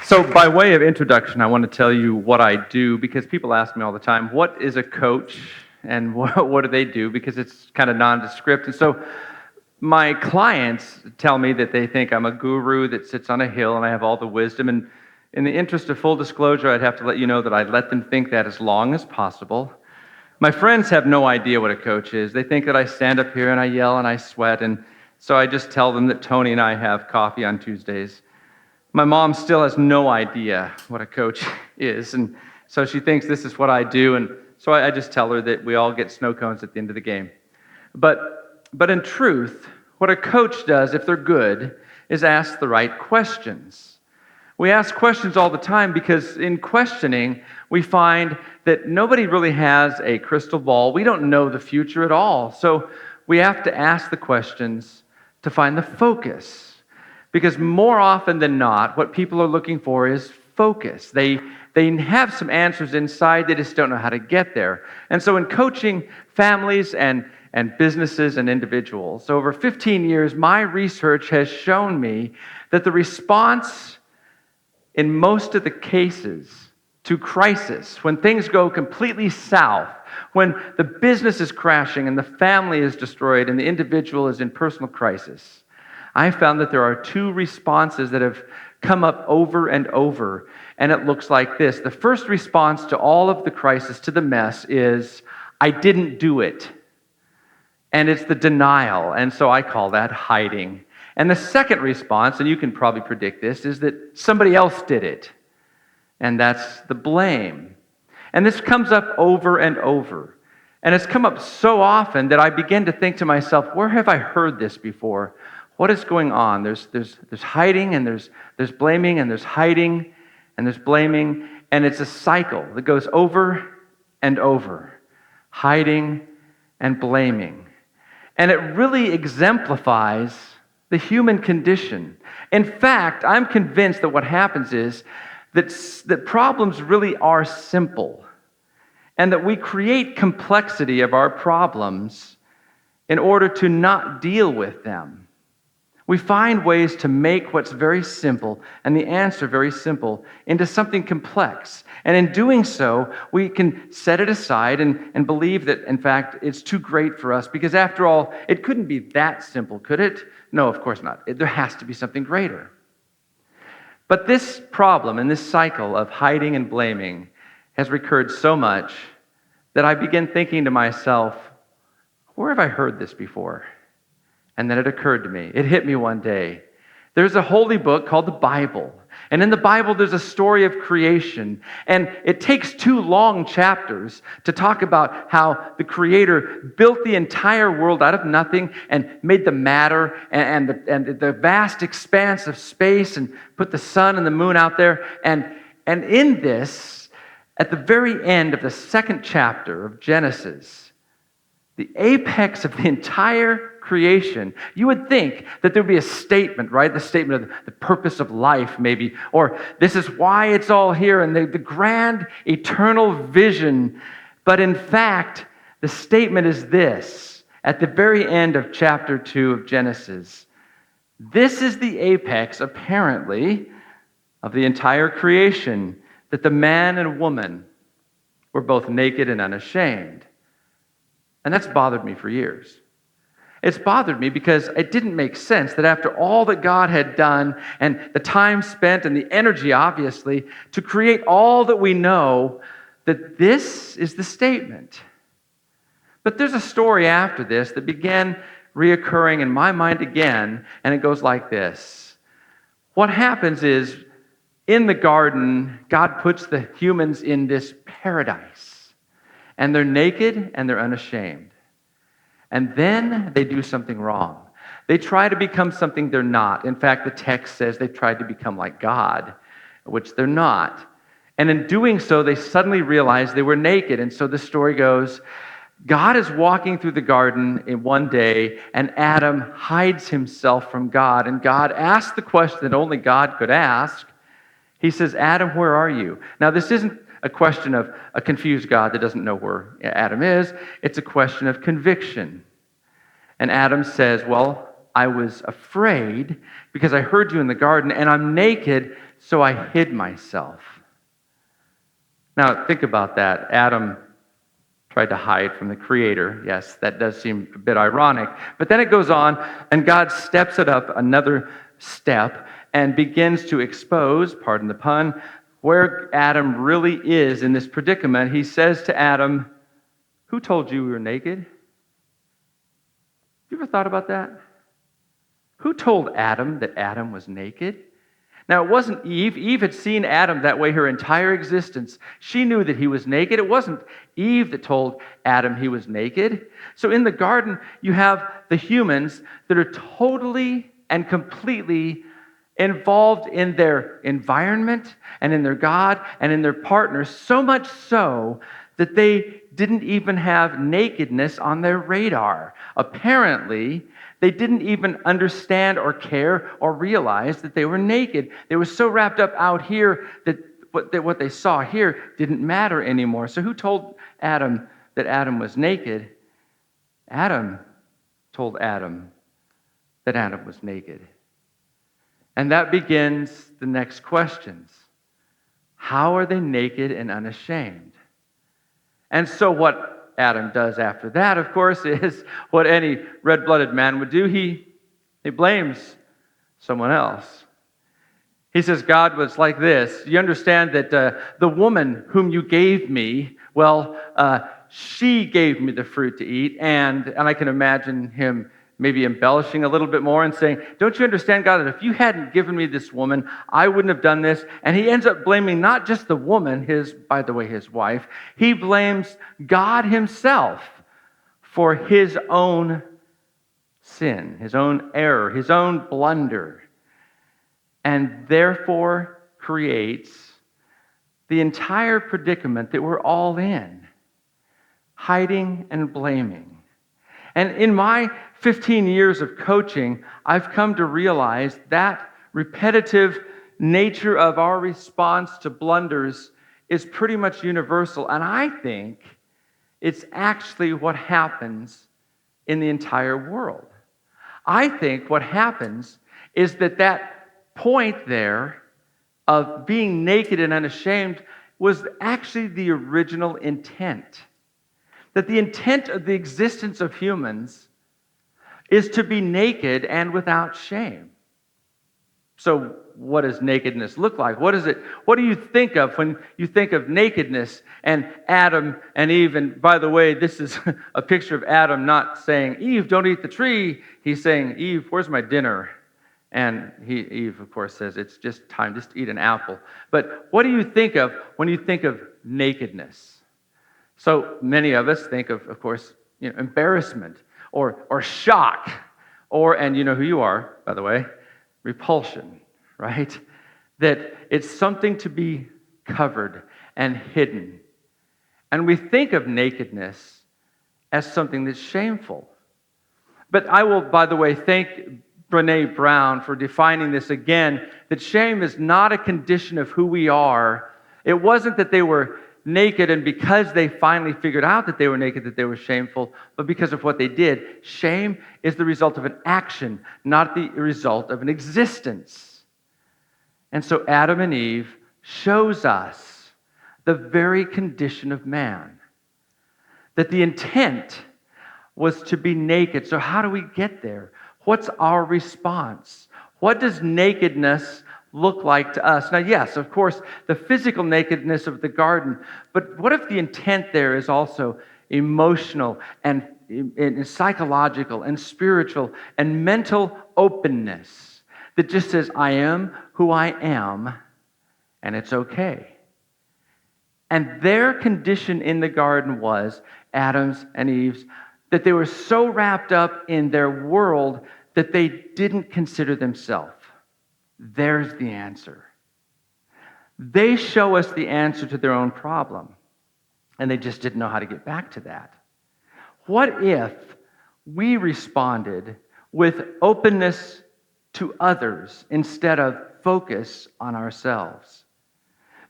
So, by way of introduction, I want to tell you what I do because people ask me all the time, what is a coach and what do they do? Because it's kind of nondescript. And so, my clients tell me that they think I'm a guru that sits on a hill and I have all the wisdom. And in the interest of full disclosure, I'd have to let you know that I let them think that as long as possible. My friends have no idea what a coach is. They think that I stand up here and I yell and I sweat. And so I just tell them that Tony and I have coffee on Tuesdays. My mom still has no idea what a coach is, and so she thinks this is what I do, and so I just tell her that we all get snow cones at the end of the game. But in truth, what a coach does, if they're good, is ask the right questions. We ask questions all the time because in questioning, we find that nobody really has a crystal ball. We don't know the future at all, so we have to ask the questions to find the focus. Because more often than not, what people are looking for is focus. They have some answers inside, they just don't know how to get there. And so in coaching families and businesses and individuals, over 15 years, my research has shown me that the response in most of the cases to crisis, when things go completely south, when the business is crashing and the family is destroyed and the individual is in personal crisis, I found that there are two responses that have come up over and over, and it looks like this. The first response to all of the crisis, to the mess, is, I didn't do it. And it's the denial, and so I call that hiding. And the second response, and you can probably predict this, is that somebody else did it, and that's the blame. And this comes up over and over. And it's come up so often that I begin to think to myself, where have I heard this before? What is going on? There's hiding and there's blaming and there's hiding and there's blaming, and it's a cycle that goes over and over, hiding and blaming. And it really exemplifies the human condition. In fact, I'm convinced that what happens is that problems really are simple, and that we create complexity of our problems in order to not deal with them. We find ways to make what's very simple, and the answer very simple, into something complex. And in doing so, we can set it aside and believe that, in fact, it's too great for us, because after all, it couldn't be that simple, could it? No, of course not. There has to be something greater. But this problem and this cycle of hiding and blaming has recurred so much that I begin thinking to myself, where have I heard this before? And then it occurred to me. It hit me one day. There's a holy book called the Bible. And in the Bible, there's a story of creation. And it takes 2 long chapters to talk about how the Creator built the entire world out of nothing and made the matter and the vast expanse of space and put the sun and the moon out there. And in this, at the very end of the 2nd chapter of Genesis, the apex of the entire creation, you would think that there would be a statement, right? The statement of the purpose of life, maybe, or this is why it's all here, and the grand eternal vision. But in fact, the statement is this, at the very end of chapter 2 of Genesis. This is the apex, apparently, of the entire creation, that the man and woman were both naked and unashamed. And that's bothered me for years. It's bothered me because it didn't make sense that after all that God had done and the time spent and the energy, obviously, to create all that we know, that this is the statement. But there's a story after this that began reoccurring in my mind again, and it goes like this. What happens is, in the garden, God puts the humans in this paradise, and they're naked and they're unashamed. And then they do something wrong. They try to become something they're not. In fact, the text says they tried to become like God, which they're not. And in doing so, they suddenly realized they were naked. And so the story goes, God is walking through the garden in one day, and Adam hides himself from God. And God asks the question that only God could ask. He says, Adam, where are you? Now, this isn't a question of a confused God that doesn't know where Adam is. It's a question of conviction. And Adam says, well, I was afraid because I heard you in the garden, and I'm naked so I hid myself. Now, think about that. Adam tried to hide from the Creator. Yes, that does seem a bit ironic. But then it goes on, and God steps it up another step and begins to expose, pardon the pun, where Adam really is in this predicament. He says to Adam, "Who told you we were naked?" You ever thought about that? Who told Adam that Adam was naked? Now, it wasn't Eve. Eve had seen Adam that way her entire existence. She knew that he was naked. It wasn't Eve that told Adam he was naked. So in the garden, you have the humans that are totally and completely involved in their environment and in their God and in their partners, so much so that they didn't even have nakedness on their radar. Apparently, they didn't even understand or care or realize that they were naked. They were so wrapped up out here that what they saw here didn't matter anymore. So who told Adam that Adam was naked? Adam told Adam that Adam was naked. And that begins the next questions. How are they naked and unashamed? And so what Adam does after that, of course, is what any red-blooded man would do. He blames someone else. He says, God was like this. You understand that the woman whom you gave me, she gave me the fruit to eat. And I can imagine him maybe embellishing a little bit more and saying, don't you understand, God, that if you hadn't given me this woman, I wouldn't have done this. And he ends up blaming not just the woman, his wife. He blames God himself for his own sin, his own error, his own blunder, and therefore creates the entire predicament that we're all in, hiding and blaming. And in my 15 years of coaching, I've come to realize that repetitive nature of our response to blunders is pretty much universal. And I think it's actually what happens in the entire world. I think what happens is that point there of being naked and unashamed was actually the original intent. That the intent of the existence of humans is to be naked and without shame. So what does nakedness look like? What do you think of when you think of nakedness and Adam and Eve? And by the way, this is a picture of Adam not saying, Eve, don't eat the tree. He's saying, Eve, where's my dinner? And Eve, of course, says, it's just time, just eat an apple. But what do you think of when you think of nakedness? So many of us think of course, embarrassment or shock, and you know who you are, by the way, repulsion, right? That it's something to be covered and hidden. And we think of nakedness as something that's shameful. But I will, by the way, thank Brene Brown for defining this again, that shame is not a condition of who we are. It wasn't that they were naked, and because they finally figured out that they were naked, that they were shameful, but because of what they did. Shame is the result of an action, not the result of an existence. And so Adam and Eve shows us the very condition of man. That the intent was to be naked. So how do we get there? What's our response? What does nakedness look like to us? Now, yes, of course, the physical nakedness of the garden, but what if the intent there is also emotional and psychological and spiritual and mental openness that just says, I am who I am, and it's okay. And their condition in the garden was, Adam's and Eve's, that they were so wrapped up in their world that they didn't consider themselves. There's the answer. They show us the answer to their own problem, and they just didn't know how to get back to that. What if we responded with openness to others instead of focus on ourselves?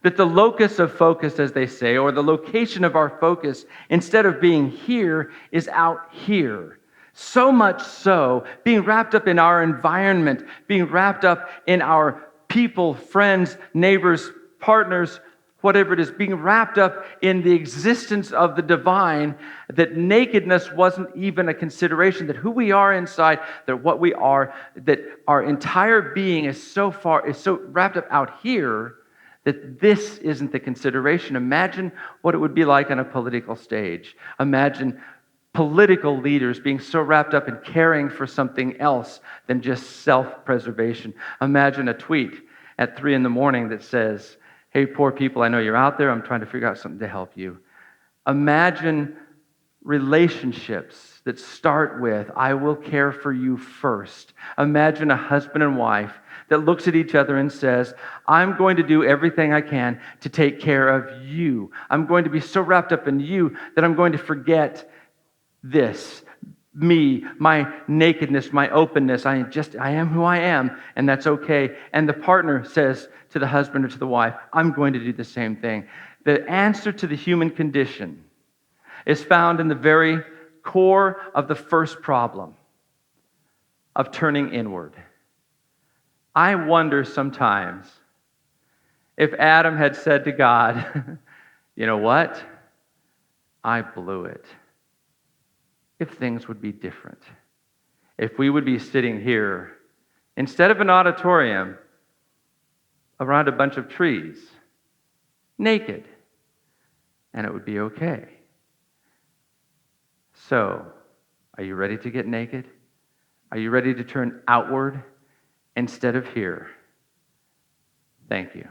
That the locus of focus, as they say, or the location of our focus, instead of being here, is out here. So much so, being wrapped up in our environment, being wrapped up in our people, friends, neighbors, partners, whatever it is, being wrapped up in the existence of the divine, that nakedness wasn't even a consideration, that who we are inside, that what we are, that our entire being is so wrapped up out here that this isn't the consideration. Imagine what it would be like on a political stage. Imagine political leaders being so wrapped up in caring for something else than just self-preservation. Imagine a tweet at 3 a.m. that says, "Hey, poor people, I know you're out there. I'm trying to figure out something to help you." Imagine relationships that start with, "I will care for you first." Imagine a husband and wife that looks at each other and says, "I'm going to do everything I can to take care of you. I'm going to be so wrapped up in you that I'm going to forget this, me, my nakedness, my openness. I am who I am, and that's okay." And the partner says to the husband or to the wife, "I'm going to do the same thing." The answer to the human condition is found in the very core of the first problem of turning inward. I wonder sometimes if Adam had said to God, "You know what? I blew it," if things would be different. If we would be sitting here, instead of an auditorium, around a bunch of trees, naked, and it would be okay. So, are you ready to get naked? Are you ready to turn outward instead of here? Thank you.